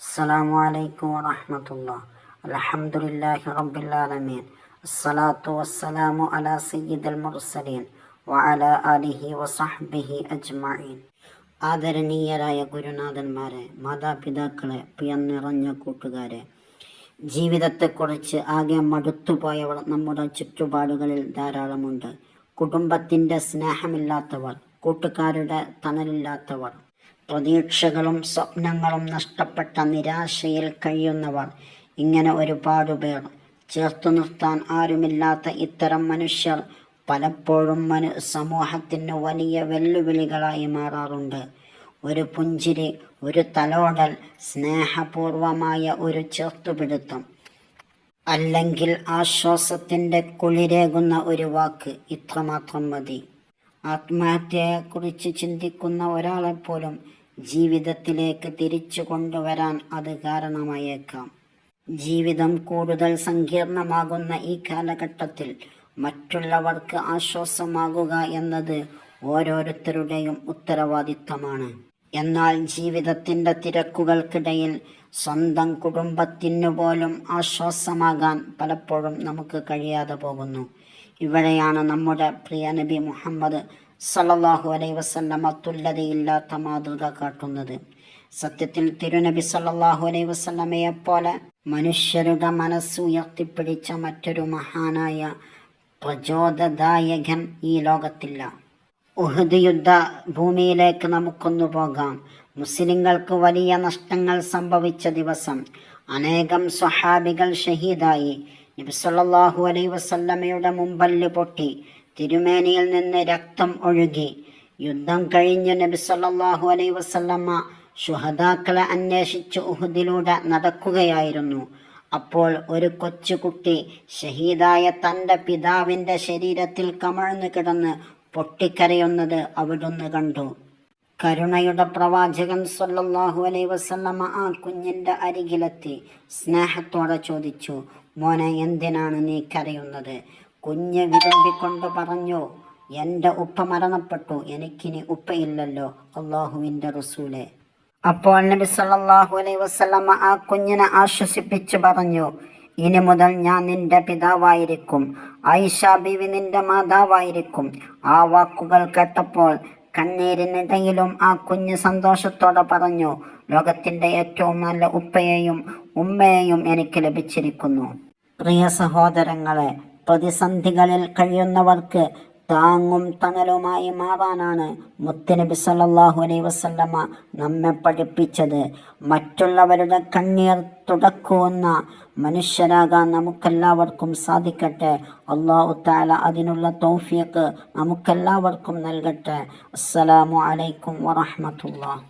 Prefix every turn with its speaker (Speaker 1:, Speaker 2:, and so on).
Speaker 1: അസ്സലാമു അലൈക്കും വറഹ്മത്തുള്ളാഹി. അൽഹംദുലില്ലാഹി റബ്ബിൽ ആലമീൻ. അസ്സലാത്തു വസ്സലാമു അലാ സയ്യിദിൽ മുർസലീൻ വഅലാ ആലിഹി വസഹ്ബിഹി അജ്മഈൻ. ആദരണീയരായ ഗുരുനാഥന്മാരെ, മാതാപിതാക്കളെ, പ്രിയം നിറഞ്ഞ കൂട്ടുകാരെ, ജീവിതത്തെക്കുറിച്ച് ആകെ മടുത്തുപോയവർ നമ്മുടെ ചുറ്റുപാടുകളിൽ ധാരാളമുണ്ട്. കുടുംബത്തിൻ്റെ സ്നേഹമില്ലാത്തവർ, കൂട്ടുകാരുടെ തണലില്ലാത്തവർ, പ്രതീക്ഷകളും സ്വപ്നങ്ങളും നഷ്ടപ്പെട്ട നിരാശയിൽ കഴിയുന്നവർ, ഇങ്ങനെ ഒരുപാട് പേർ. ചേർത്തു നിർത്താൻ ആരുമില്ലാത്ത ഇത്തരം മനുഷ്യർ പലപ്പോഴും സമൂഹത്തിന് വലിയ വെല്ലുവിളികളായി മാറാറുണ്ട്. ഒരു പുഞ്ചിരി, ഒരു തലോടൽ, സ്നേഹപൂർവമായ ഒരു ചേർത്തുപിടുത്തം, അല്ലെങ്കിൽ ആശ്വാസത്തിൻ്റെ കുളിരേകുന്ന ഒരു വാക്ക്, ഇത്രമാത്രം മതി. ആത്മഹത്യയെക്കുറിച്ച് ചിന്തിക്കുന്ന ഒരാളെപ്പോലും ജീവിതത്തിലേക്ക് തിരിച്ചു കൊണ്ടുവരാൻ അത് കാരണമായേക്കാം. ജീവിതം കൂടുതൽ സങ്കീർണമാകുന്ന ഈ കാലഘട്ടത്തിൽ മറ്റുള്ളവർക്ക് ആശ്വാസമാകുക എന്നത് ഓരോരുത്തരുടെയും ഉത്തരവാദിത്തമാണ്. എന്നാൽ ജീവിതത്തിൻ്റെ തിരക്കുകൾക്കിടയിൽ സ്വന്തം കുടുംബത്തിനു പോലും ആശ്വാസമാകാൻ പലപ്പോഴും നമുക്ക് കഴിയാതെ പോകുന്നു. ഇവിടെയാണ് നമ്മുടെ പ്രിയ നബി മുഹമ്മദ് സല്ലല്ലാഹു അലൈഹി വസല്ലമ തുല്യതയില്ലാത്ത മാതൃക കാട്ടുന്നത്. സത്യത്തിൽ തിരുനബി സല്ലല്ലാഹു അലൈഹി വസല്ലമയെപ്പോലെ മനുഷ്യരുടെ മനസ്സ് ഉയർത്തിപ്പിടിച്ച മറ്റൊരു മഹാനായ പ്രചോദദായകൻ ഈ ലോകത്തില്ല. ഉഹദ് യുദ്ധ ഭൂമിയിലേക്ക് നമുക്കൊന്നു പോകാം. മുസ്ലിങ്ങൾക്ക് വലിയ നഷ്ടങ്ങൾ സംഭവിച്ച ദിവസം. അനേകം സ്വഹാബികൾ ഷഹീദായി. നബി സല്ലല്ലാഹു അലൈഹി വസല്ലമയുടെ മുമ്പല്ല് പൊട്ടി, തിരുമേനിയിൽ നിന്ന് രക്തം ഒഴുകി. യുദ്ധം കഴിഞ്ഞ് നബി സല്ലല്ലാഹു അലൈഹി വസല്ലമ ശുഹദാക്കളെ അന്വേഷിച്ച് ഉഹദിലൂടെ നടക്കുകയായിരുന്നു. അപ്പോൾ ഒരു കൊച്ചുകുട്ടി ഷഹീദായ തൻ്റെ പിതാവിൻ്റെ ശരീരത്തിൽ കമഴ്ന്നു കിടന്ന് പൊട്ടിക്കരയുന്നത് അവിടുന്ന് കണ്ടു. കരുണയുടെ പ്രവാചകൻ സല്ലല്ലാഹു അലൈഹി വസല്ലമ ആ കുഞ്ഞിൻ്റെ അരികിലെത്തി സ്നേഹത്തോടെ ചോദിച്ചു, മോനെ, എന്തിനാണ് നീ കരയുന്നത്? കുഞ്ഞ് വിതുമ്പിക്കൊണ്ട് പറഞ്ഞു, എൻ്റെ ഉപ്പ മരണപ്പെട്ടു, എനിക്കിനി ഉപ്പയില്ലല്ലോ, അള്ളാഹുവിൻ്റെ റസൂലേ. അപ്പോൾ നബി സല്ലല്ലാഹു അലൈഹി വസല്ലമ ആ കുഞ്ഞിനെ ആശ്വസിപ്പിച്ച് പറഞ്ഞു, ഇനി മുതൽ ഞാൻ നിന്റെ പിതാവായിരിക്കും, ആയിഷ ബീവി നിന്റെ മാതാവായിരിക്കും. ആ വാക്കുകൾ കേട്ടപ്പോൾ കണ്ണീരിനിടയിലും ആ കുഞ്ഞ് സന്തോഷത്തോടെ പറഞ്ഞു, ലോകത്തിൻ്റെ ഏറ്റവും നല്ല ഉപ്പയെയും ഉമ്മയെയും എനിക്ക് ലഭിച്ചിരിക്കുന്നു. പ്രിയ സഹോദരങ്ങളെ, പ്രതിസന്ധികളിൽ കഴിയുന്നവർക്ക് താങ്ങും തണലുമായി മാറാനാണ് മുത്തുനബി സല്ലല്ലാഹു അലൈഹി വസല്ലമ നമ്മെ പഠിപ്പിച്ചത്. മറ്റുള്ളവരുടെ കണ്ണീർ തുടക്കുന്ന മനുഷ്യരാകാൻ നമുക്കെല്ലാവർക്കും സാധിക്കട്ടെ. അല്ലാഹു തആല അതിനുള്ള തൗഫീഖ് നമുക്കെല്ലാവർക്കും നൽകട്ടെ. അസ്സലാമു അലൈക്കും വറഹ്മത്തുള്ളാഹി.